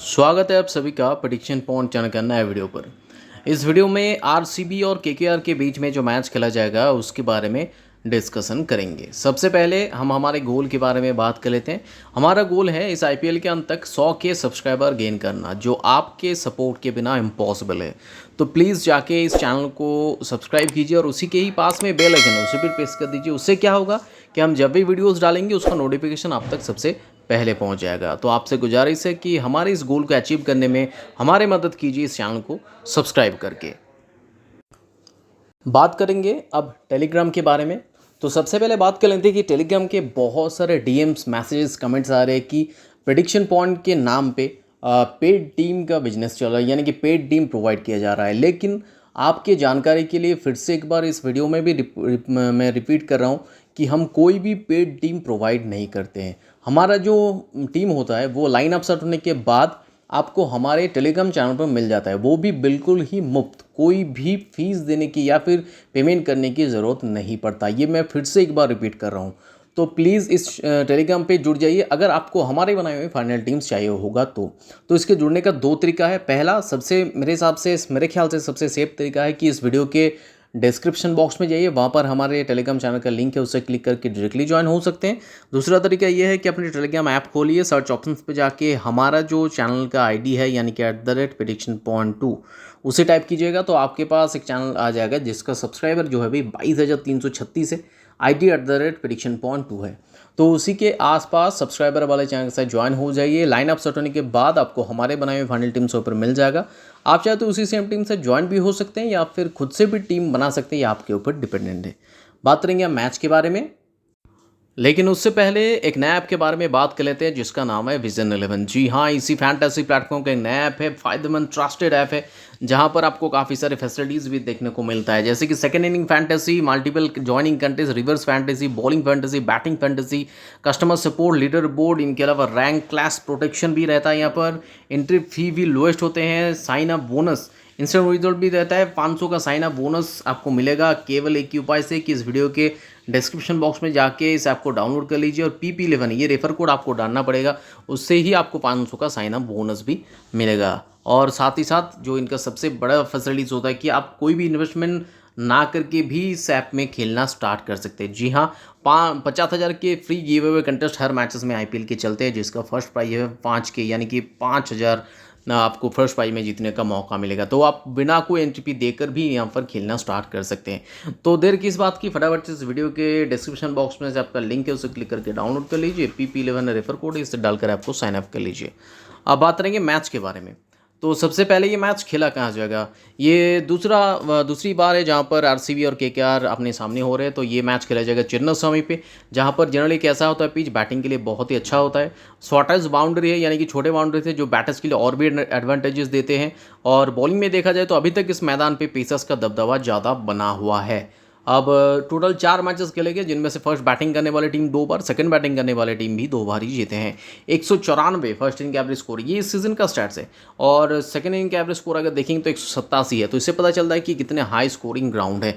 स्वागत है आप सभी का प्रेडिक्शन पॉइंट चैनल का नए वीडियो पर। इस वीडियो में आरसीबी और केकेआर के बीच में जो मैच खेला जाएगा उसके बारे में डिस्कशन करेंगे। सबसे पहले हम हमारे गोल के बारे में बात कर लेते हैं। हमारा गोल है इस आईपीएल के अंत तक 100 के सब्सक्राइबर गेन करना, जो आपके सपोर्ट के बिना इम्पॉसिबल है। तो प्लीज़ जाके इस चैनल को सब्सक्राइब कीजिए और उसी के ही पास में बेल आइकन है उसे भी प्रेस कर दीजिए। उससे क्या होगा कि हम जब भी वीडियोज़ डालेंगे उसका नोटिफिकेशन आप तक सबसे पहले पहुंच जाएगा। तो आपसे गुजारिश है कि हमारे इस गोल को अचीव करने में हमारी मदद कीजिए इस चैनल को सब्सक्राइब करके। बात करेंगे अब टेलीग्राम के बारे में। तो सबसे पहले बात कर लेते हैं कि टेलीग्राम के बहुत सारे डीएम्स, मैसेजेस, कमेंट्स आ रहे हैं कि प्रेडिक्शन पॉइंट के नाम पे पेड टीम का बिजनेस चल रहा है, यानी कि पेड टीम प्रोवाइड किया जा रहा है। लेकिन आपके जानकारी के लिए फिर से एक बार इस वीडियो में भी मैं रिपीट कर रहा हूँ कि हम कोई भी पेड टीम प्रोवाइड नहीं करते हैं। हमारा जो टीम होता है वो लाइन अप सेट होने के बाद आपको हमारे टेलीग्राम चैनल पर मिल जाता है, वो भी बिल्कुल ही मुफ्त, कोई भी फीस देने की या फिर पेमेंट करने की ज़रूरत नहीं पड़ता। ये मैं फिर से एक बार रिपीट कर रहा हूँ। तो प्लीज़ इस टेलीग्राम पे जुड़ जाइए अगर आपको हमारे बनाए हुए फाइनल टीम्स चाहिए होगा तो इसके जुड़ने का दो तरीका है। पहला, सबसे मेरे हिसाब से, मेरे ख्याल से सबसे सेफ तरीका है कि इस वीडियो के डिस्क्रिप्शन बॉक्स में जाइए, वहाँ पर हमारे टेलीग्राम चैनल का लिंक है, उससे क्लिक करके डायरेक्टली ज्वाइन हो सकते हैं। दूसरा तरीका ये है कि अपने टेलीग्राम ऐप खोलिए, सर्च ऑप्शंस पे जाके हमारा जो चैनल का आईडी है यानी कि @prediction.2 उसे टाइप कीजिएगा तो आपके पास एक चैनल आ जाएगा जिसका सब्सक्राइबर जो है भाई 22,336 है। आईडी @prediction.2 है। तो उसी के आसपास सब्सक्राइबर वाले चैनल के साथ ज्वाइन हो जाइए। लाइन अप सेट होने के बाद आपको हमारे बनाए हुए फाइनल टीम्स पर मिल जाएगा। आप चाहे तो उसी सेम टीम से ज्वाइन भी हो सकते हैं या फिर खुद से भी टीम बना सकते हैं, ये आपके ऊपर डिपेंडेंट है। बात करेंगे हम मैच के बारे में, लेकिन उससे पहले एक नया ऐप के बारे में बात कर लेते हैं जिसका नाम है विजन 11। जी हाँ, इसी फैंटेसी प्लेटफॉर्म का एक नया ऐप है, फायदेमंद ट्रस्टेड ऐप है, जहाँ पर आपको काफ़ी सारे फैसिलिटीज़ भी देखने को मिलता है, जैसे कि second inning fantasy, multiple joining contest, reverse fantasy, bowling fantasy, batting fantasy, customer support, leader board, इनके अलावा रैंक क्लास प्रोटेक्शन भी रहता है। यहाँ पर एंट्री फी भी लोएस्ट होते हैं, sign up bonus, instant result भी रहता है। 500 का साइन अप बोनस आपको मिलेगा केवल एक ही उपाय से कि इस वीडियो के डिस्क्रिप्शन बॉक्स में जाके इस ऐप को डाउनलोड कर लीजिए और PP11 ये रेफर कोड आपको डालना पड़ेगा, उससे ही आपको 500 का साइन अप बोनस भी मिलेगा। और साथ ही साथ जो इनका सबसे बड़ा फैसिलिटीज होता है कि आप कोई भी इन्वेस्टमेंट ना करके भी इस ऐप में खेलना स्टार्ट कर सकते हैं। जी हाँ, 50,000 के फ्री गिव अवे कंटेस्ट हर मैचेस में आईपीएल के चलते हैं, जिसका फर्स्ट प्राइज है 5 के, यानी कि 5,000 ना आपको फर्स्ट प्राइज में जीतने का मौका मिलेगा। तो आप बिना कोई एंट्री देकर भी यहाँ पर खेलना स्टार्ट कर सकते हैं। तो देर किस बात की, फटाफट से इस वीडियो के डिस्क्रिप्शन बॉक्स में से आपका लिंक है, उसे क्लिक करके डाउनलोड कर लीजिए। PP11 रेफर कोड इसे डालकर आपको साइन अप कर लीजिए। अब बात करेंगे मैच के बारे में। तो सबसे पहले ये मैच खेला कहाँ जाएगा, ये दूसरी बार है जहाँ पर आरसीबी और केकेआर अपने सामने हो रहे हैं। तो ये मैच खेला जाएगा चिन्नास्वामी पे, जहाँ पर जनरली कैसा होता है, पिच बैटिंग के लिए बहुत ही अच्छा होता है। शॉर्टेस्ट बाउंड्री है, यानी कि छोटे बाउंड्री थे जो बैटर्स के लिए और भी एडवांटेजेस देते हैं। और बॉलिंग में देखा जाए तो अभी तक इस मैदान पर पेसर्स का दबदबा ज़्यादा बना हुआ है। अब टोटल 4 मैचेस खेले गए, जिनमें से फर्स्ट बैटिंग करने वाली टीम 2 बार, सेकंड बैटिंग करने वाली टीम भी 2 बार ही जीते हैं। 194 फर्स्ट इनिंग का एवरेज स्कोर, ये इस सीजन का स्टैट्स है। और सेकंड इनिंग का एवरेज स्कोर अगर देखेंगे तो 187 है। तो इससे पता चलता है कि कितने हाई स्कोरिंग ग्राउंड है।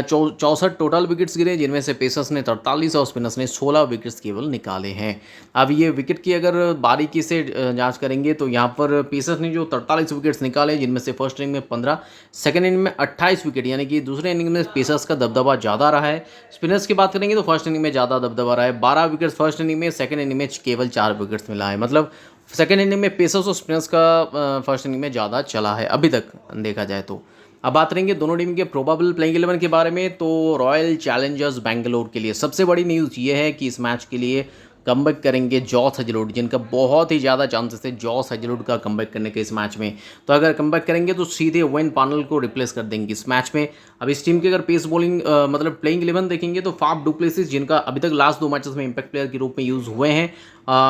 64 टोटल विकेट्स गिरे, जिनमें से पेसर्स ने 43 और स्पिनर्स ने 16 विकेट्स केवल निकाले हैं। अब ये विकेट की अगर बारीकी से जाँच करेंगे तो यहाँ पर पेसर्स ने जो 43 विकेट्स निकाले, जिनमें से फर्स्ट इनिंग में 15, सेकंड इनिंग में 28 विकेट, यानी कि दूसरे इनिंग में पेसर्स का दबदबा ज़्यादा रहा है। स्पिनर्स की बात करेंगे तो फर्स्ट इनिंग में ज़्यादा दबदबा रहा है, 12 विकेट्स फर्स्ट इनिंग में, सेकंड इनिंग में केवल 4 विकेट्स मिला है। मतलब सेकंड इनिंग में पेसर्स और स्पिनर्स का फर्स्ट इनिंग में ज़्यादा चला है अभी तक देखा जाए तो। अब बात करेंगे दोनों टीम के प्रोबेबल प्लेइंग 11 के बारे में। तो रॉयल चैलेंजर्स बेंगलोर के लिए सबसे बड़ी न्यूज़ ये है कि इस मैच के लिए कमबैक करेंगे जॉस हेजलवुड, जिनका बहुत ही ज़्यादा चांसेस है जॉस हेजलवुड का कमबैक करने के इस मैच में। तो अगर कमबैक करेंगे तो सीधे वेन पार्नेल को रिप्लेस कर देंगे इस मैच में। अब इस टीम की अगर पेस बॉलिंग मतलब प्लेइंग 11 देखेंगे तो फाफ डुप्लेसिस, जिनका अभी तक लास्ट 2 मैचेस में इंपैक्ट प्लेयर के रूप में यूज़ हुए हैं,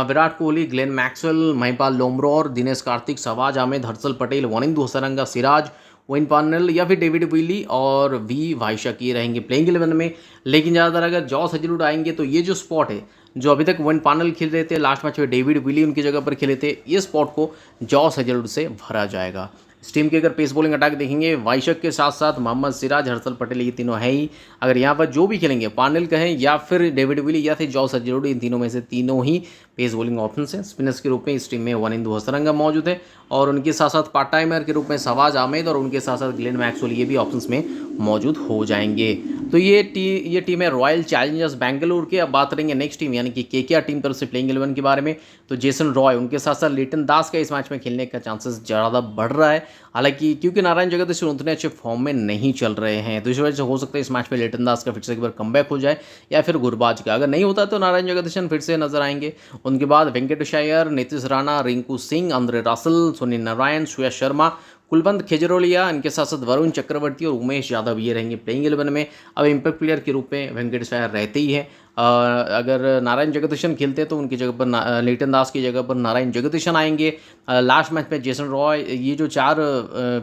Virat Kohli, Glenn Maxwell, Mahipal Lomror, Dinesh Karthik, Shahbaz Ahmed, Harshal Patel, Wanindu Hasaranga, Siraj, Wayne Parnell या फिर डेविड विली और वी वाइशा ये रहेंगे प्लेइंग 11 में। लेकिन ज़्यादातर अगर जॉस हेजलवुड आएंगे तो ये जो स्पॉट है, जो अभी तक वेन पार्नेल खेल रहे थे, लास्ट मैच में डेविड विली उनकी जगह पर खेले थे, ये स्पॉट को जॉस हेजलवुड से भरा जाएगा। इस टीम की अगर पेस बॉलिंग अटैक देखेंगे, वाइशक के साथ साथ मोहम्मद सिराज, हर्षल पटेल, ये तीनों है ही। अगर यहाँ पर जो भी खेलेंगे, पार्नेल कहें या फिर डेविड विली या फिर जॉस अजरोडी, इन तीनों में से तीनों ही पेस बॉलिंग ऑप्शन हैं। स्पिनर्स के रूप में इस टीम में वनिंदु हसरंगा मौजूद है और उनके साथ साथ पार्ट टाइमर के रूप में शहबाज आमिर और उनके साथ साथ ग्लेन मैक्सवेल, ये भी ऑप्शंस में मौजूद हो जाएंगे। तो ये टीम है रॉयल चैलेंजर्स बेंगलुरु की। अब बात करेंगे नेक्स्ट टीम यानी कि केकेआर टीम तरफ से प्लेइंग 11 के बारे में। तो जेसन रॉय, उनके साथ साथ लिटन दास का इस मैच में खेलने का चांसेस ज़्यादा बढ़ रहा है, हालांकि क्योंकि नारायण जगदीशन उतने अच्छे फॉर्म में नहीं चल रहे हैं, तो इस वजह से हो सकता है इस मैच में लिटन दास का फिर से एक बार कमबैक हो जाए या फिर गुरबाज का। अगर नहीं होता तो नारायण जगदीशन फिर से नजर आएंगे। उनके बाद वेंकटेश अय्यर, नीतीश राणा, रिंकू सिंह, आंद्रे रसल, सुनील नारायण, श्रेयस शर्मा, कुलवंत खेजरोलिया, इनके साथ साथ वरुण चक्रवर्ती और उमेश यादव, ये रहेंगे प्लेइंग 11 में। अब इम्पैक्ट प्लेयर के रूप में वेंकटेश अय्यर रहते ही हैं। अगर नारायण जगदीशन खेलते तो उनकी जगह पर लिटन दास की जगह पर नारायण जगदीशन आएंगे। लास्ट मैच में जेसन रॉय, ये जो 4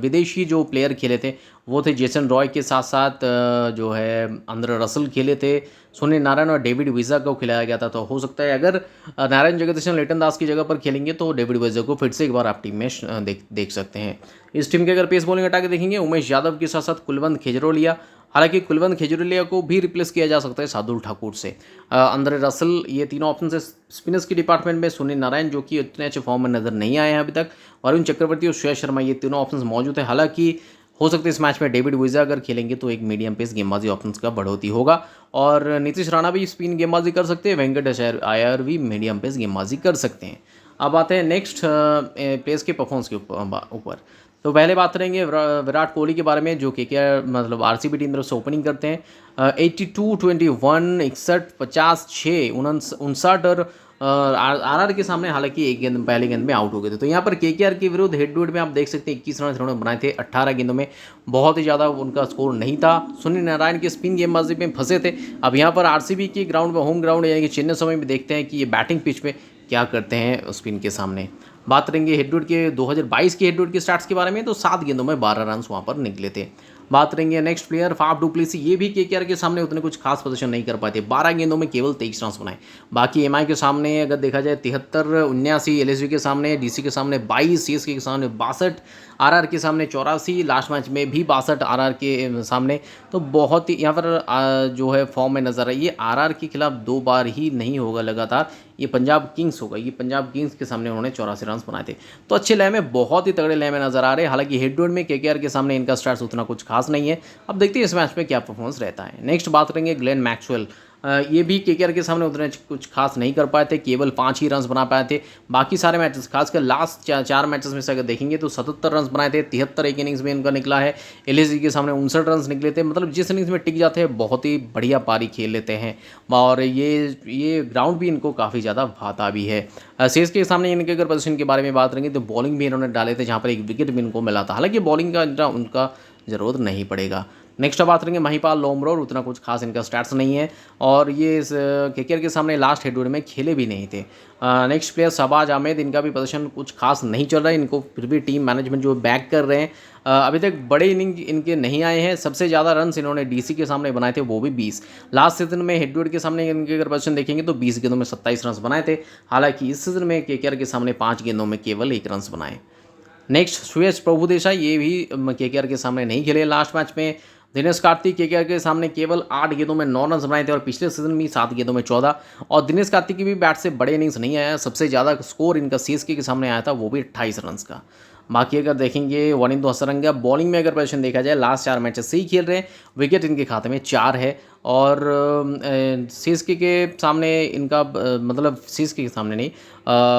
विदेशी जो प्लेयर खेले थे वो थे जेसन रॉय के साथ साथ जो है आंद्रे रसल खेले थे, सुनील नारायण और डेविड विजा को खिलाया गया था। तो हो सकता है अगर नारायण जगदीशन लिटन दास की जगह पर खेलेंगे तो डेविड विजा को फिर से एक बार आप टीम में देख सकते हैं। इस टीम के अगर पेस बॉलिंग अटैक देखेंगे, उमेश यादव के साथ साथ कुलवंत खेजरोलिया, हालांकि कुलवंत खेजरोलिया को भी रिप्लेस किया जा सकता है शार्दुल ठाकुर से। आंद्रे रसल, ये तीनों ऑप्शन है। स्पिनर्स के डिपार्टमेंट में सुनील नारायण जो कि इतने अच्छे फॉर्म में नजर नहीं आए हैं अभी तक, वरुण चक्रवर्ती और श्रेयस शर्मा, ये तीनों ऑप्शन मौजूद है। हालांकि हो सकता है इस मैच में डेविड विजा अगर खेलेंगे तो एक मीडियम पेस गेंदबाजी ऑप्शंस का बढ़ोतरी होगा और नीतीश राणा भी स्पिन गेंदबाजी कर सकते हैं, वेंकटेश अय्यर भी मीडियम पेस गेंदबाजी कर सकते हैं। अब आते हैं नेक्स्ट पेस के परफॉर्मेंस के ऊपर। तो पहले बात करेंगे विराट कोहली के बारे में, जो कि क्या मतलब आरसीबी टीम तरफ से ओपनिंग करते हैं। 82, 21, 61, 50, 6, 59 और आरआर के सामने हालांकि एक गेंद पहले गेंद में आउट हो गए थे। तो यहाँ पर केकेआर के विरुद्ध हेड टू हेड में आप देख सकते हैं 21 रन इन्होंने बनाए थे 18 गेंदों में, बहुत ही ज़्यादा उनका स्कोर नहीं था। सुनील नारायण के स्पिन गेंदबाजी में फंसे थे। अब यहाँ पर आरसीबी के ग्राउंड में, होम ग्राउंड यानी कि चेन्नई समय में देखते हैं कि ये बैटिंग पिच पे क्या करते हैं स्पिन के सामने। बात करेंगे हेडवुड के 2022 के हेडवुड के स्टार्ट्स के बारे में, तो 7 गेंदों में 12 रन वहाँ पर निकले थे। बात करेंगे next player Faf du Plessis, ये भी केकेआर के सामने उतने कुछ खास प्रदर्शन नहीं कर पाए थे, 12 गेंदों में केवल 23 रन बनाए। बाकी एमआई के सामने अगर देखा जाए 73, 79, एलएसजी के सामने, डीसी के सामने 22, सीएसके के सामने 62, आरआर के सामने 84, लास्ट मैच में भी 62 आरआर के सामने। तो बहुत ही यहाँ पर जो है फॉर्म में नजर आई है। आरआर के खिलाफ 2 बार ही नहीं होगा लगातार, ये पंजाब किंग्स होगा। ये पंजाब किंग्स के सामने उन्होंने 84 रन बनाए थे। तो अच्छे लय में, बहुत ही तगड़े लय में नजर आ रहे हैं। हालांकि हेड टू हेड में केकेआर के सामने इनका स्टार्ट उतना कुछ खास नहीं है। अब देखते हैं इस मैच में क्या परफॉर्मेंस रहता है। नेक्स्ट बात करेंगे ग्लेन मैक्सवेल, ये भी केकेआर के सामने उतने कुछ खास नहीं कर पाए थे, केवल 5 ही रन बना पाए थे। बाकी सारे मैचेस, खासकर लास्ट 4 मैचेस में से अगर देखेंगे तो 77 रन बनाए थे, 73 एक इनिंग्स में इनका निकला है। एलएसजी के सामने 59 रन निकले थे। मतलब जिस इनिंग्स में टिक जाते हैं बहुत ही बढ़िया पारी खेल लेते हैं और ये ग्राउंड भी इनको काफ़ी ज़्यादा भाता भी है। सीएसके के सामने इनके अगर पोजीशन के बारे में बात करेंगे तो बॉलिंग भी इन्होंने डाले थे, जहाँ पर एक विकेट भी इनको मिला था। हालांकि बॉलिंग का उनका ज़रूरत नहीं पड़ेगा। नेक्स्ट बात करेंगे महिपाल लोमरोर, उतना कुछ खास इनका स्टैट्स नहीं है और ये इस केकेआर के सामने लास्ट हेडवुड में खेले भी नहीं थे। नेक्स्ट प्लेयर शहबाज आमिर, इनका भी प्रदर्शन कुछ खास नहीं चल रहा है, इनको फिर भी टीम मैनेजमेंट जो बैक कर रहे हैं। अभी तक बड़े इनिंग इनके नहीं आए हैं। सबसे ज़्यादा रन इन्होंने डीसी के सामने बनाए थे, वो भी 20। लास्ट सीजन में हेडवुड के सामने इनके अगर प्रदर्शन देखेंगे तो 20 गेंदों में 27 रन बनाए थे। हालांकि इस सीजन में केकेआर के सामने 5 गेंदों में केवल 1 रन बनाए। नेक्स्ट सुयश प्रभुदेसाई, ये भी केकेआर के सामने नहीं खेले लास्ट मैच में। दिनेश कार्तिक केकेआर के सामने केवल 8 गेंदों में 9 रन बनाए थे और पिछले सीजन में 7 गेंदों में 14। और दिनेश कार्तिक की भी बैट से बड़े इनिंग्स नहीं आया। सबसे ज़्यादा स्कोर इनका सीएसके के सामने आया था, वो भी 28 रन का। बाकी अगर देखेंगे वनिंदु हसरंगा, बॉलिंग में अगर पोजीशन देखा जाए लास्ट 4 मैचेस से ही खेल रहे हैं, विकेट इनके खाते में 4 है। और सीएसके के सामने इनका मतलब सीएसके के सामने नहीं,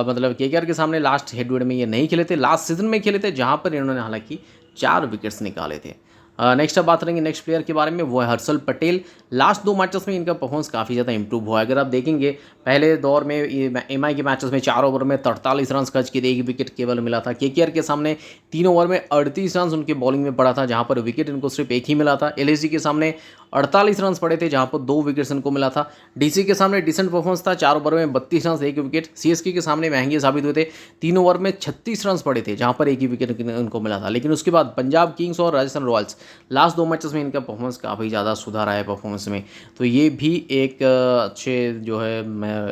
मतलब केकेआर के सामने लास्ट हेडवुड में ये नहीं खेले थे, लास्ट सीजन में खेले थे, जहाँ पर इन्होंने हालांकि 4 विकेट्स निकाले थे। नेक्स्ट अब बात करेंगे नेक्स्ट प्लेयर के बारे में, वो है हर्षल पटेल। लास्ट 2 मैचेस में इनका परफॉर्मेंस काफ़ी ज़्यादा इंप्रूव हुआ है। अगर आप देखेंगे पहले दौर में एमआई के मैचेस में 4 ओवर में 43 रन खर्च किए थे, 1 विकेट केवल मिला था। केकेआर के सामने 3 ओवर में 38 रन उनके बॉलिंग में पड़ा था, जहां पर विकेट इनको सिर्फ 1 ही मिला था। एलएसजी के सामने 48 रन पड़े थे, जहां पर 2 विकेट्स इनको मिला था। डीसी के सामने डिसेंट परफॉर्मेंस था, 4 ओवर में 32 रन 1 विकेट। सीएसके के सामने महंगे साबित हुए थे, 3 ओवर में 36 रन पड़े थे, जहां पर 1 ही विकेट इनको मिला था। लेकिन उसके बाद पंजाब किंग्स और राजस्थान रॉयल्स, लास्ट 2 मैचेस में इनका परफॉर्मेंस काफ़ी ज़्यादा सुधार आया है परफॉर्मेंस में, तो ये भी एक अच्छे जो है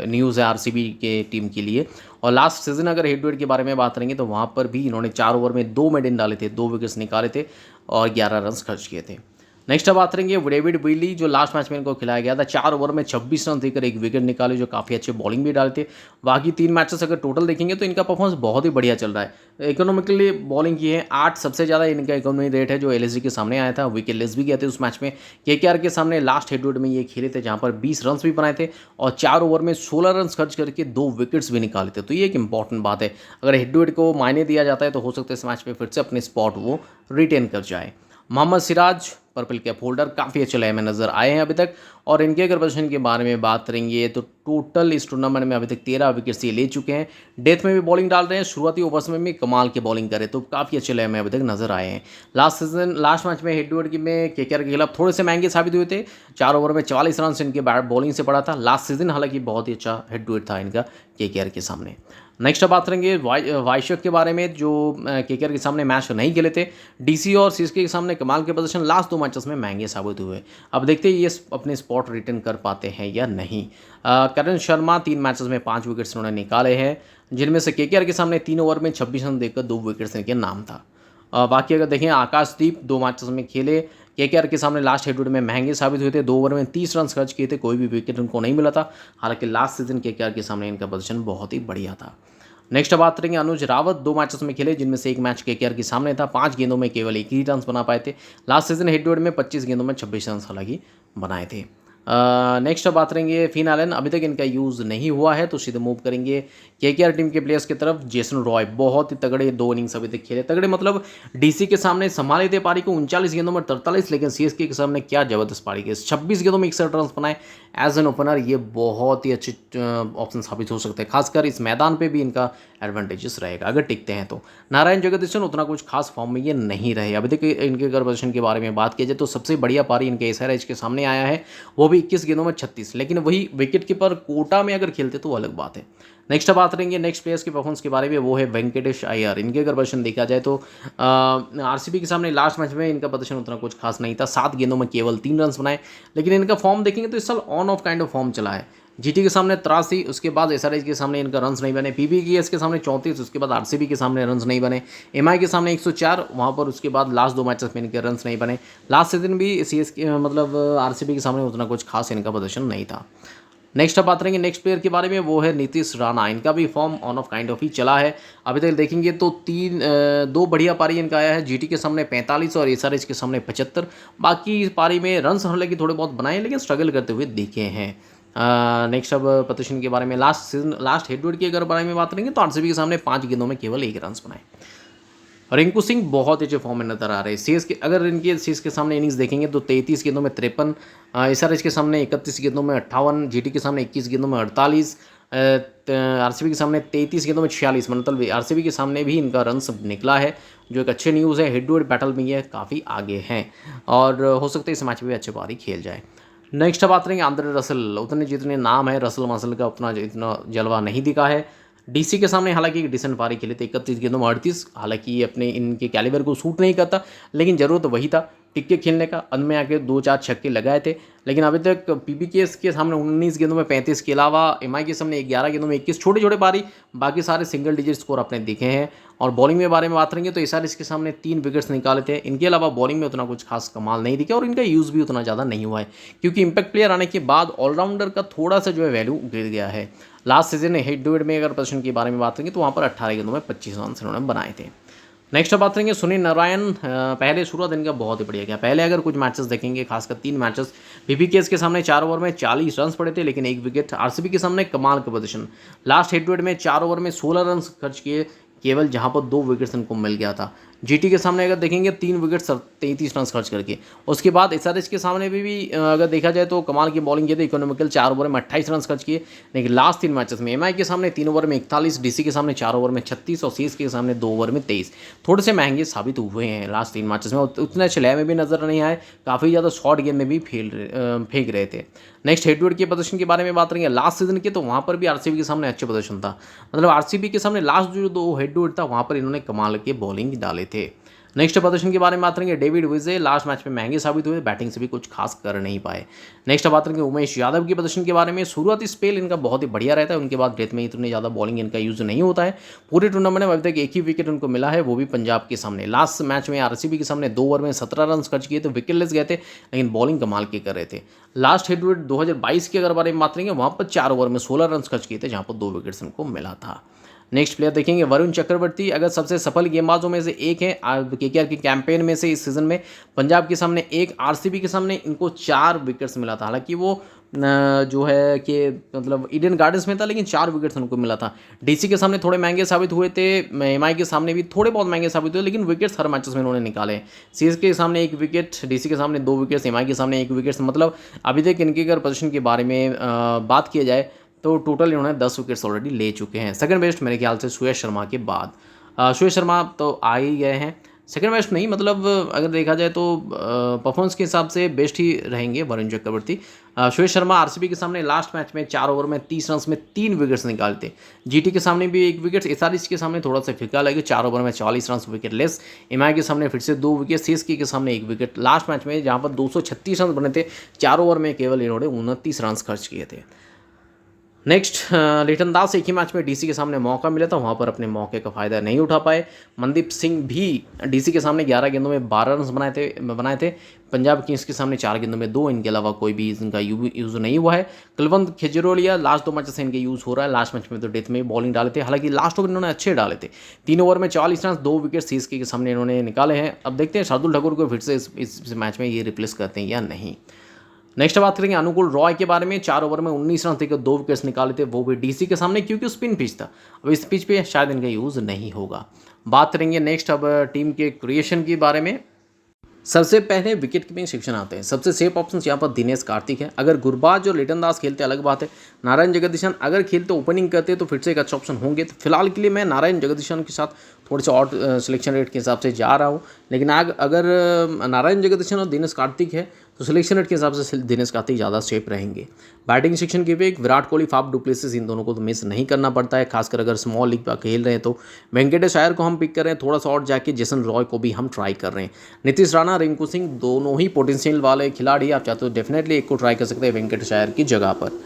न्यूज़ है आरसीबी के टीम के लिए। और लास्ट सीज़न अगर हेड टू हेड के बारे में बात करेंगे तो वहाँ पर भी इन्होंने 4 ओवर में 2 मेडन डाले थे, 2 विकेट्स निकाले थे और 11 रन्स खर्च किए थे। नेक्स्ट अब बात करेंगे डेविड विली, जो लास्ट मैच में इनको खिलाया गया था। 4 ओवर में 26 रन देकर 1 विकेट निकाले, जो काफ़ी अच्छे बॉलिंग भी डाले थे। बाकी 3 मैचेस अगर टोटल देखेंगे तो इनका परफॉर्मेंस बहुत ही बढ़िया चल रहा है। इकोनॉमिकली बॉलिंग की है, 8 सबसे ज़्यादा इनका इकोनॉमी रेट है जो एलएसजी के सामने आया था। विकेट लेस भी गए थे उस मैच में। केकेआर के सामने लास्ट हेड टू हेड में ये खेले थे जहाँ पर 20 रन भी बनाए थे और 4 ओवर में 16 रन खर्च करके 2 विकेट्स भी निकाले थे। तो ये एक इंपॉर्टेंट बात है, अगर हेड टू हेड को मायने दिया जाता है तो हो सकता है इस मैच में फिर से अपने स्पॉट वो रिटेन कर जाए। Mohammed Siraj purple cap holder काफ़ी अच्छे लय में नज़र आए हैं अभी तक। और इनके अगर पोजीशन के बारे में बात करेंगे तो टोटल इस टूर्नामेंट में अभी तक 13 विकेट्स ये ले चुके हैं। डेथ में भी बॉलिंग डाल रहे हैं, शुरुआती ओवर्स में भी कमाल के बॉलिंग करे, तो काफ़ी अच्छे लय में अभी तक नजर आए हैं। लास्ट मैच में हेड टू हेड में केकेआर के खिलाफ थोड़े से महंगे साबित हुए थे। 4 ओवर में 44 रन इनके बैट बॉलिंग से पड़ा था। लास्ट सीजन हालांकि बहुत ही अच्छा हेड टू हेड था इनका केकेआर के सामने। नेक्स्ट बात करेंगे वाइशक के बारे में, जो केकेआर के सामने मैच नहीं खेले थे। डीसी और सीएसके के सामने कमाल के पोजीशन लास्ट 2 मैचेस में महंगे साबित हुए। अब देखते हैं ये अपने स्पॉट रिटर्न कर पाते हैं या नहीं। करण शर्मा 3 मैचेस में 5 विकेट्स उन्होंने निकाले हैं, जिनमें से केकेआर के सामने 3 ओवर में 26 रन देकर 2 विकेट्स इनके नाम था। बाकी अगर देखें आकाशदीप 2 मैचेस में खेले, केकेआर के सामने लास्ट हेड टू हेड में महंगे साबित हुए थे। 2 ओवर में 30 रन खर्च किए थे, कोई भी विकेट उनको नहीं मिला था। हालांकि लास्ट सीजन केकेआर के सामने इनका पोजीशन बहुत ही बढ़िया था। नेक्स्ट बात करेंगे अनुज रावत, 2 मैचेस में खेले, जिनमें से एक मैच केकेआर के सामने था। 5 गेंदों में केवल 1 ही रन बना पाए थे। Last season head to head में 25 गेंदों में 26 रन हालांकि बनाए थे। नेक्स्ट बात करेंगे फिन एलन, अभी तक इनका यूज़ नहीं हुआ है, तो सीधे मूव करेंगे केकेआर टीम के प्लेयर्स की तरफ। जेसन रॉय बहुत ही तगड़े 2 इनिंग्स अभी तक खेले, तगड़े मतलब डीसी के सामने संभाले थे पारी को 39 गेंदों में 43, लेकिन सीएसके के सामने क्या जबरदस्त पारी के 26 गेंदों में 61 रन बनाए। एज एन ओपनर ये बहुत ही अच्छे ऑप्शन साबित हो सकते हैं, खासकर इस मैदान पे भी इनका एडवांटेजेस रहेगा अगर टिकते हैं तो। नारायण जगदीशन उतना कुछ खास फॉर्म में ये नहीं रहे अभी तक। इनके अगर पोजीशन के बारे में बात की जाए तो सबसे बढ़िया पारी इनके एसआरएच के सामने आया है, वो भी 21 गेंदों में 36, लेकिन वही विकेट कीपर कोटा में अगर खेलते तो अलग बात है। नेक्स्ट बात करेंगे नेक्स्ट प्लेयर्स के परफॉर्मेंस के बारे में, वो है वेंकटेश अय्यर। इनके अगर प्रदर्शन देखा जाए तो आरसीबी के सामने लास्ट मैच में इनका प्रदर्शन उतना कुछ खास नहीं था। 7 गेंदों में केवल 3 रन बनाए, लेकिन इनका फॉर्म देखेंगे तो इस साल on off kind of form चला है। जीटी के सामने 83, उसके बाद एसआरएच के सामने इनका रन्स नहीं बने। पीबीकेएस के सामने 34, उसके बाद आरसीबी के सामने रन्स नहीं बने। एमआई के सामने 104, वहाँ पर उसके बाद लास्ट 2 मैचेस में इनके रन्स नहीं बने। लास्ट सीजन भी सीएसके मतलब आरसीबी के सामने उतना कुछ खास इनका प्रदर्शन नहीं था। नेक्स्ट अब बात करेंगे नेक्स्ट प्लेयर के बारे में, वो है नीतीश राणा। इनका भी form on off kind of ही चला है अभी तक देखेंगे तो 2 बढ़िया पारी इनका आया है। जीटी के सामने 45 और एसआरएच के सामने 75। बाकी इस पारी में रन्स हालांकि थोड़े बहुत बनाए, लेकिन स्ट्रगल करते हुए दिखे हैं। नेक्स्ट अब प्रदर्शन के बारे में, लास्ट हेड टू हेड के अगर बारे में बात करेंगे तो आरसीबी के सामने 5 गेंदों में केवल 1 रन बनाए। रिंकू सिंह बहुत अच्छे फॉर्म में नजर आ रहे हैं। सीएस के अगर इनके सीएस के सामने इनिंग्स देखेंगे तो 33 गेंदों में 53, एसआरएच के सामने 31 गेंदों में 58, जीटी के सामने 21 गेंदों में 48, आरसीबी के सामने 33 गेंदों में 46। मतलब आरसीबी के सामने भी इनका रन सब निकला है, जो एक अच्छे न्यूज़ है। हेड टू हेड बैटल में ये काफ़ी आगे हैं और हो सकता है इस मैच में भी अच्छे पारी खेल जाए। नेक्स्ट बात करेंगे आंद्रे रसल। उतने जितने नाम है रसल मसल का उतना इतना जलवा नहीं दिखा है। डीसी के सामने हालांकि एक डिसेंट पारी खेले थे, 31 गेंदों में 38। हालांकि ये अपने इनके कैलिबर को सूट नहीं करता, लेकिन ज़रूरत वही था टिक्के खेलने का। अंत में आके 2-4 छक्के लगाए थे, लेकिन अभी तक पीबीकेएस के सामने 19 गेंदों में 35 के अलावा एमआई के सामने 11 गेंदों में 21, छोटे छोटे पारी, बाकी सारे सिंगल डिजिट स्कोर अपने दिखे हैं। और बॉलिंग में बारे में बात करेंगे तो एसआरएच के सामने 3 विकेट्स निकाले थे। इनके अलावा बॉलिंग में उतना कुछ खास कमाल नहीं दिखा और इनका यूज़ भी उतना ज़्यादा नहीं हुआ है, क्योंकि इंपैक्ट प्लेयर आने के बाद ऑलराउंडर का थोड़ा सा जो है वैल्यू गिर गया है। Last season head to head में अगर प्रदर्शन के बारे में बात करेंगे तो वहाँ पर 18 गेंदों में 25 रन उन्होंने बनाए थे। नेक्स्ट बात करेंगे सुनील नारायण। पहले शुरुआत इनका बहुत ही बढ़िया गया। पहले अगर कुछ मैचेस देखेंगे, खासकर 3 मैचेस, पीबीकेएस के सामने 4 ओवर में 40 रन पड़े थे, लेकिन 1 विकेट। आरसीबी के सामने कमाल का प्रदर्शन, लास्ट हेड टू हेड में 4 ओवर में 16 रन खर्च किए केवल, जहां पर 2 विकेट्स इनको मिल गया था। जीटी के सामने अगर देखेंगे 3 विकेट 33 रन खर्च करके। उसके बाद एसआरएच के सामने भी अगर देखा जाए तो कमाल की बॉलिंग की थी। इकोनॉमिकल 4 ओवर में 28 रन खर्च किए, लेकिन लास्ट 3 मैचेस में एमआई के सामने 3 ओवर में 41, डीसी के सामने 4 ओवर में 36 और सीएसके के सामने 2 ओवर में 23। थोड़े से महंगे साबित हुए हैं लास्ट 3 मैचेस में। उतने अच्छे लय में भी नजर नहीं आए, काफ़ी ज़्यादा शॉर्ट गेंद में भी फेंक रहे थे। नेक्स्ट हेड टू हेड के प्रदर्शन के बारे में बात करेंगे लास्ट सीजन के, तो वहाँ पर भी आरसीबी के सामने अच्छे प्रदर्शन था। मतलब आरसीबी के सामने लास्ट जो 2 हेड टू हेड था वहाँ पर इन्होंने कमाल के बॉलिंग डाले थे। नेक्स्ट प्रदर्शन के बारे में बात करेंगे, डेविड विजय लास्ट मैच में महंगे साबित हुए, बैटिंग से भी कुछ खास कर नहीं पाए। नेक्स्ट बात करेंगे उमेश यादव की प्रदर्शन के बारे में, शुरुआती स्पेल इनका बहुत ही बढ़िया रहता है, उनके बाद डेथ में इतनी ज़्यादा बॉलिंग इनका यूज़ नहीं होता है। पूरे टूर्नामेंट में अभी तक एक ही विकेट उनको मिला है, वो भी पंजाब के सामने। लास्ट मैच में आरसीबी के सामने 2 ओवर में 17 रन खर्च किए तो विकेटलेस गए थे, लेकिन बॉलिंग कमाल की कर रहे थे। लास्ट हेडवेट 2022 की अगर बारे में बात करेंगे, वहाँ पर 4 ओवर में 16 रन खर्च किए थे, जहाँ पर 2 विकेट्स उनको मिला था। नेक्स्ट प्लेयर देखेंगे वरुण चक्रवर्ती, अगर सबसे सफल गेंदबाजों में से एक है। केकेआर की कैंपेन में से इस सीजन में पंजाब के सामने एक, आरसीबी के सामने इनको 4 विकेट्स मिला था। हालांकि वो जो है कि मतलब ईडन गार्डन्स में था, लेकिन 4 विकेट्स उनको मिला था। डीसी के सामने थोड़े महंगे साबित हुए थे, एमआई के सामने भी थोड़े बहुत महंगे साबित हुए, लेकिन विकेट्स हर मैचेस में उन्होंने निकाले। सीएसके के सामने 1 विकेट, डीसी के सामने 2 विकेट्स, एमआई के सामने 1 विकेट। मतलब अभी तक इनके अगर पोजीशन के बारे में बात किया जाए तो टोटल इन्होंने 10 विकेट्स ऑलरेडी ले चुके हैं। सेकंड बेस्ट मेरे ख्याल से सुयश शर्मा के बाद। सुयश शर्मा तो आ ही गए हैं, सेकंड बेस्ट नहीं, मतलब अगर देखा जाए तो परफॉर्मेंस के हिसाब से बेस्ट ही रहेंगे वरुण चक्रवर्ती। सुयश शर्मा आरसीबी के सामने लास्ट मैच में 4 ओवर में 30 रन में 3 विकेट्स निकालते। जीटी के सामने भी 1 विकेट, एसआरएच के सामने थोड़ा सा फीका लगे, 4 ओवर में 40 रन विकेट लेस। एमआई के सामने फिर से 2 विकेट, सीएसके के सामने 1 विकेट। लास्ट मैच में जहाँ पर 236 रन बने थे, 4 ओवर में केवल इन्होंने 29 रन खर्च किए थे। नेक्स्ट लिटन दास, एक ही मैच में डीसी के सामने मौका मिला था, वहाँ पर अपने मौके का फ़ायदा नहीं उठा पाए। मनदीप सिंह भी डीसी के सामने 11 गेंदों में 12 रन बनाए थे। पंजाब किंग्स के सामने 4 गेंदों में 2, इनके अलावा कोई भी इनका यूज़ नहीं हुआ है। कुलवंत खेजरोलिया लास्ट 2 मैचेस से इनके यूज़ हो रहा है, लास्ट मैच में तो डेथ में बॉलिंग डाले थे, हालांकि लास्ट ओवर इन्होंने अच्छे डाले थे। 3 ओवर में 40 रन, 2 विकेट सीएसके के सामने इन्होंने निकाले हैं। अब देखते हैं शार्दुल ठाकुर को फिर से इस मैच में ये रिप्लेस करते हैं या नहीं। नेक्स्ट बात करेंगे अनुकूल रॉय के बारे में, 4 ओवर में 19 रन थे, 2 विकेट्स निकाले थे, वो भी डीसी के सामने, क्योंकि स्पिन पिच था। अब इस पिच पे शायद इनका यूज़ नहीं होगा। बात करेंगे नेक्स्ट अब टीम के क्रिएशन के बारे में। सबसे पहले विकेट कीपिंग सेक्शन आते हैं। सबसे सेफ ऑप्शन यहाँ पर दिनेश कार्तिक है। अगर गुरबाज और लिटन दास खेलते अलग बात है, नारायण जगदीशन अगर खेलते ओपनिंग करते तो फिर से एक अच्छा ऑप्शन होंगे। तो फिलहाल के लिए मैं नारायण जगदीशन के साथ थोड़े से और सिलेक्शन रेट के हिसाब से जा रहा हूँ, लेकिन अगर नारायण जगदीशन और दिनेश कार्तिक है तो सिलेक्शन रेट के हिसाब से दिनेश कार्तिक ज़्यादा सेफ रहेंगे। बैटिंग सेक्शन के भी एक विराट कोहली, फाफ डुप्लेसिस, इन दोनों को तो मिस नहीं करना पड़ता है, खासकर अगर स्मॉल लीग पर खेल रहे हैं तो। वेंकटेश अय्यर को हम पिक कर रहे हैं, थोड़ा सा और जाके जेसन रॉय को भी हम ट्राई कर रहे हैं। नीतीश राणा, रिंकू सिंह दोनों ही पोटेंशियल वाले खिलाड़ी, आप चाहते हो डेफिनेटली एक को ट्राई कर सकते हैं वेंकटेश अय्यर की जगह पर।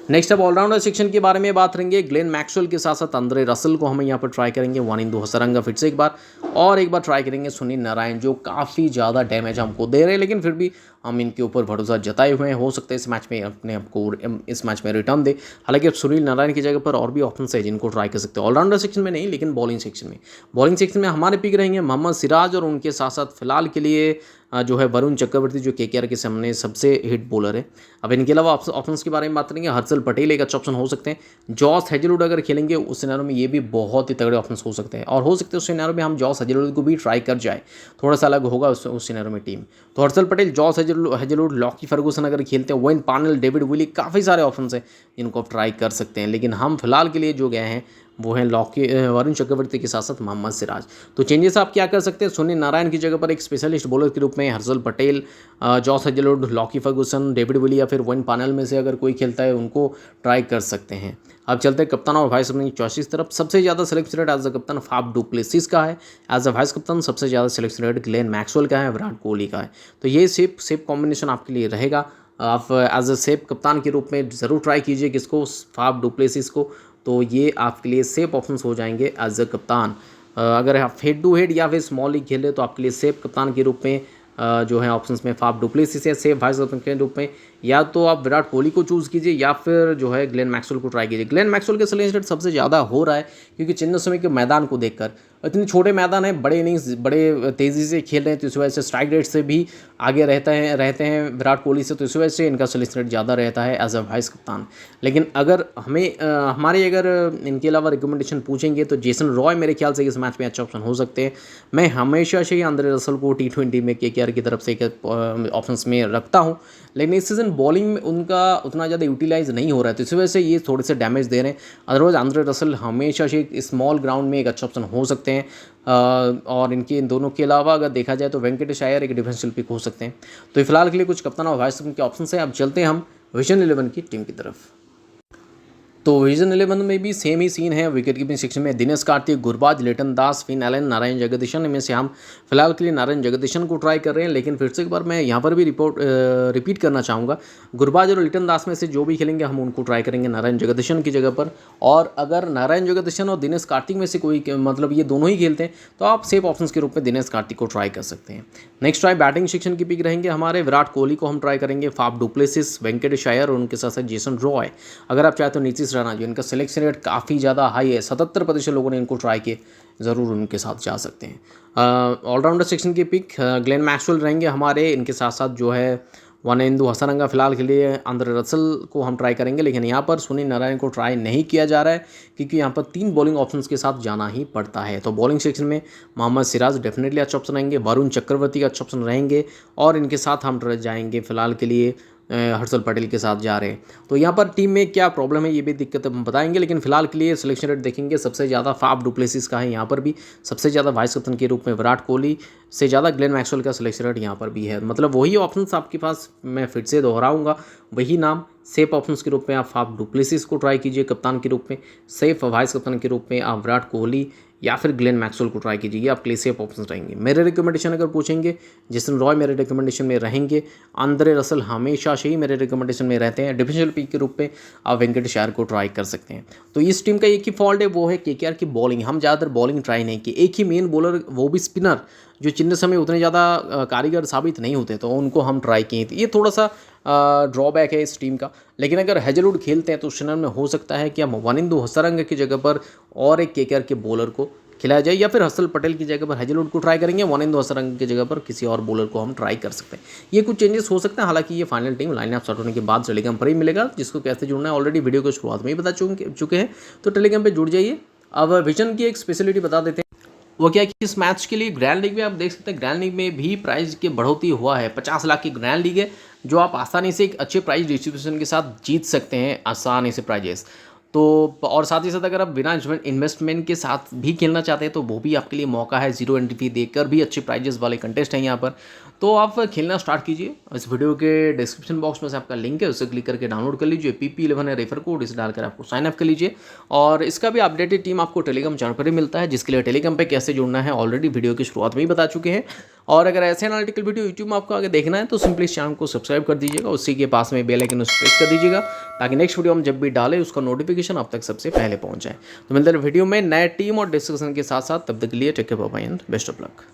नेक्स्ट अब ऑलराउंडर सेक्शन के बारे में बात करेंगे। ग्लेन मैक्सवेल के साथ साथ आंद्रे रसल को हम यहाँ पर ट्राई करेंगे। वानिंदु हसरंगा फिर से एक बार ट्राई करेंगे। सुनील नारायण जो काफ़ी ज़्यादा डैमेज हमको दे रहे हैं, लेकिन फिर भी हम इनके ऊपर भरोसा जताए हुए हैं, हो सकता है इस मैच में अपने आपको इस मैच में रिटर्न दे। हालांकि अब सुनील नारायण की जगह पर और भी ऑप्शन है जिनको ट्राई कर सकते हैं, ऑलराउंडर सेक्शन में नहीं, लेकिन बॉलिंग सेक्शन में हमारे पिक रहेंगे मोहम्मद सिराज, और उनके साथ साथ फिलहाल के लिए जो है वरुण चक्रवर्ती, जो केकेआर के सामने सबसे हिट बॉलर है। अब इनके अलावा ऑप्शंस के बारे में बात करेंगे, हर्षल पटेल एक अच्छा ऑप्शन हो सकते हैं। जॉस हेजलवुड अगर खेलेंगे उस सिनेरियो में ये भी बहुत ही तगड़े ऑप्शंस हो सकते हैं, और हो सकते हैं उस सिनेरियो में हम जॉस हेजलवुड को भी ट्राई कर जाए, थोड़ा सा अलग होगा उस सिनेरियो में टीम। तो Harshal Patel, Josh Hazlewood, Lockie Ferguson अगर खेलते हैं, वेन पार्नेल, डेविड विली, काफ़ी सारे ऑप्शन हैं जिनको आप ट्राई कर सकते हैं, लेकिन हम फिलहाल के लिए जो गए हैं वो है वरुण चक्रवर्ती के साथ साथ मोहम्मद सिराज। तो चेंजेस आप क्या कर सकते हैं, सुनील नारायण की जगह पर एक स्पेशलिस्ट बॉलर के रूप में Harshal Patel, Josh Hazlewood, Lockie Ferguson, David Willey, या फिर वेन पार्नेल में से अगर कोई खेलता है उनको ट्राई कर सकते हैं। अब चलते हैं कप्तान और वाइस कप्तान की चॉइस तरफ। सबसे ज़्यादा सिलेक्शन रेट एज अ कप्तान फाफ डुप्लेसिस का है, एज अ वाइस कप्तान सबसे ज़्यादा सिलेक्शन रेट ग्लेन मैक्सवेल का है, विराट कोहली का है। तो ये सेफ कॉम्बिनेशन आपके लिए रहेगा। आप एज अ सेफ कप्तान के रूप में ज़रूर ट्राई कीजिए किसको, फाफ डुप्लेसिस को, तो ये आपके लिए सेफ ऑप्शंस हो जाएंगे एज अ कप्तान। अगर आप हेड टू हेड या फिर स्मॉल लीग खेले तो आपके लिए सेफ कप्तान के रूप में जो है ऑप्शंस में फाफ डुप्लेसिस है, सेफ वाइस कप्तान के रूप में या तो आप विराट कोहली को चूज़ कीजिए या फिर जो है ग्लेन मैक्सवेल को ट्राई कीजिए। ग्लेन मैक्सवेल के सिलेक्शन रेट सबसे ज़्यादा हो रहा है क्योंकि चिन्नास्वामी के मैदान को देखकर, इतने छोटे मैदान है, बड़े इनिंग्स बड़े तेज़ी से खेल रहे हैं, तो इस वजह से स्ट्राइक रेट से भी आगे रहते हैं विराट कोहली से, तो इस वजह से इनका सिलेक्शन रेट ज़्यादा रहता है एज अ वाइस कप्तान। लेकिन अगर हमारे इनके अलावा रिकमेंडेशन पूछेंगे तो जेसन रॉय मेरे ख्याल से इस मैच में अच्छा ऑप्शन हो सकते हैं। मैं हमेशा से ही आंद्रे रसल को T20 में केकेआर की तरफ से एक ऑप्शन में रखता हूँ, लेकिन इस सीज़न बॉलिंग में उनका उतना ज़्यादा यूटिलाइज नहीं हो रहा है, तो इस वजह से ये थोड़े से डैमेज दे रहे हैं। अदरवाइज आंद्रे रसल हमेशा से स्मॉल ग्राउंड में एक अच्छा ऑप्शन हो सकते हैं। और इन दोनों के अलावा अगर देखा जाए तो वेंकटेश अय्यर एक डिफेंसिव पिक हो सकते हैं। तो फिलहाल के लिए कुछ कप्तान और वाइस कैप्टन के ऑप्शन हैं। अब चलते हैं हम विजन 11 की टीम की तरफ। तो विजन 11 में भी सेम ही सीन है। विकेट कीपिंग सेक्शन में दिनेश कार्तिक, गुरबाज, लिटन दास, फिन एलन, नारायण जगदीशन में से हम फिलहाल के लिए नारायण जगदीशन को ट्राई कर रहे हैं। लेकिन फिर से एक बार मैं यहाँ पर भी रिपीट करना चाहूँगा, गुरबाज और लिटन दास में से जो भी खेलेंगे हम उनको ट्राई करेंगे नारायण जगदीशन की जगह पर। और अगर नारायण जगदीशन और दिनेश कार्तिक में से कोई मतलब ये दोनों ही खेलते हैं तो आप सेफ ऑप्शन के रूप में दिनेश कार्तिक को ट्राई कर सकते हैं। नेक्स्ट ट्राई बैटिंग सेक्शन की पिक रहेंगे हमारे, विराट कोहली को हम ट्राई करेंगे, फाफ डुप्लेसिस, वेंकटेश अय्यर और उनके साथ साथ जेसन रॉय। अगर आप चाहे तो नीतीश राणा, जो इनका सिलेक्शन रेट काफ़ी ज़्यादा हाई है, 77% लोगों ने इनको ट्राई किए, ज़रूर उनके साथ जा सकते हैं। ऑलराउंडर सेक्शन की पिक ग्लेन मैक्सवेल रहेंगे हमारे, इनके साथ साथ जो है वनेंदु हसरंगा फिलहाल के लिए, आंद्रे रसल को हम ट्राई करेंगे। लेकिन यहाँ पर सुनील नारायण को ट्राई नहीं किया जा रहा है क्योंकि यहाँ पर 3 बॉलिंग ऑप्शंस के साथ जाना ही पड़ता है। तो बॉलिंग सेक्शन में मोहम्मद सिराज डेफिनेटली अच्छा ऑप्शन रहेंगे, वरुण चक्रवर्ती का अच्छा ऑप्शन रहेंगे और इनके साथ हम जाएंगे फिलहाल के लिए हर्षल पटेल के साथ जा रहे हैं। तो यहाँ पर टीम में क्या प्रॉब्लम है ये भी दिक्कत हम बताएंगे, लेकिन फिलहाल के लिए सिलेक्शन रेट देखेंगे सबसे ज़्यादा फाफ डुप्लेसिस का है, यहाँ पर भी सबसे ज़्यादा वाइस कैप्टन के रूप में विराट कोहली से ज़्यादा ग्लेन मैक्सवेल का सिलेक्शन रेट यहाँ पर भी है। मतलब वही ऑप्शंस आपके पास, मैं फिर से दोहराऊंगा, वही नाम सेफ ऑप्शंस के रूप में आप फाफ डुप्लेसिस को ट्राई कीजिए कप्तान के रूप में, सेफ वाइस कप्तान के रूप में आप विराट कोहली या फिर ग्लेन मैक्सवेल को ट्राई कीजिए, आपके लिए सेफ ऑप्शन रहेंगे। मेरे रिकमेंडेशन अगर पूछेंगे, जेसन रॉय मेरे रिकमेंडेशन में रहेंगे, आंद्रे रसल हमेशा से ही मेरे रिकमेंडेशन में रहते हैं। डिफरेंशियल पिक के रूप में आप वेंकटेश अय्यर को ट्राई कर सकते हैं। तो इस टीम का एक ही फॉल्ट है, वो है केकेआर की बॉलिंग। हम ज़्यादातर बॉलिंग ट्राई नहीं की, एक ही मेन बॉलर, वो भी स्पिनर, जो चिन्ह समय उतने ज़्यादा कारीगर साबित नहीं होते, तो उनको हम ट्राई किए थे। ये थोड़ा सा ड्रॉबैक है इस टीम का। लेकिन अगर हेजलवुड खेलते हैं तो उस चैनल में हो सकता है कि हम वनिंदु हसरंग की जगह पर और एक केकेआर के बॉलर को खिलाया जाए, या फिर हर्षल पटेल की जगह पर हेजलवुड को ट्राई करेंगे, वनिंदु हसरंग की जगह पर किसी और बॉलर को हम ट्राई कर सकते हैं। ये कुछ चेंजेस हो सकते हैं, हालांकि ये फाइनल टीम लाइनअप स्टार्ट होने के बाद टेलीग्राम पर ही मिलेगा। जिसको कैसे जुड़ना है ऑलरेडी वीडियो को शुरुआत में ही बता चुके हैं, तो टेलीग्राम पर जुड़ जाइए। अब विजन की एक स्पेशलिटी बता देते हैं, वो क्या है कि इस मैच के लिए ग्रैंड लीग में आप देख सकते हैं, ग्रैंड लीग में भी प्राइस की बढ़ोतरी हुआ है। 50 लाख की ग्रैंड लीग है, जो आप आसानी से एक अच्छे प्राइस डिस्ट्रीब्यूशन के साथ जीत सकते हैं, आसानी से प्राइजेस। तो और साथ ही साथ अगर आप बिना इन्वेस्टमेंट के साथ भी खेलना चाहते हैं तो वो भी आपके लिए मौका है, 0 एंट्री फी देकर भी अच्छे प्राइजेस वाले कंटेस्ट हैं यहाँ पर। तो आप खेलना स्टार्ट कीजिए। इस वीडियो के डिस्क्रिप्शन बॉक्स में से आपका लिंक है, उसे क्लिक करके डाउनलोड कर लीजिए। PP11 है रेफर कोड, इसे डालकर आपको साइन अप कर लीजिए। और इसका भी अपडेटेड टीम आपको टेलीग्राम चैनल पर ही मिलता है, जिसके लिए टेलीग्राम पे कैसे जुड़ना है ऑलरेडी वीडियो की शुरुआत में ही बता चुके हैं। और अगर ऐसे एनालिटिकल वीडियो यूट्यूब में आपको आगे देखना है तो सिंपली इस चैनल को सब्सक्राइब कर दीजिएगा, उसी के पास में बेल आइकन उस प्रेस कर दीजिएगा, ताकि नेक्स्ट वीडियो हम जब भी डालें उसका नोटिफिकेशन आप तक सबसे पहले पहुंच जाए। तो मिलते हैं वीडियो में नए टीम और डिस्कशन के साथ साथ, तब तक के लिए take care, bye bye and best of luck.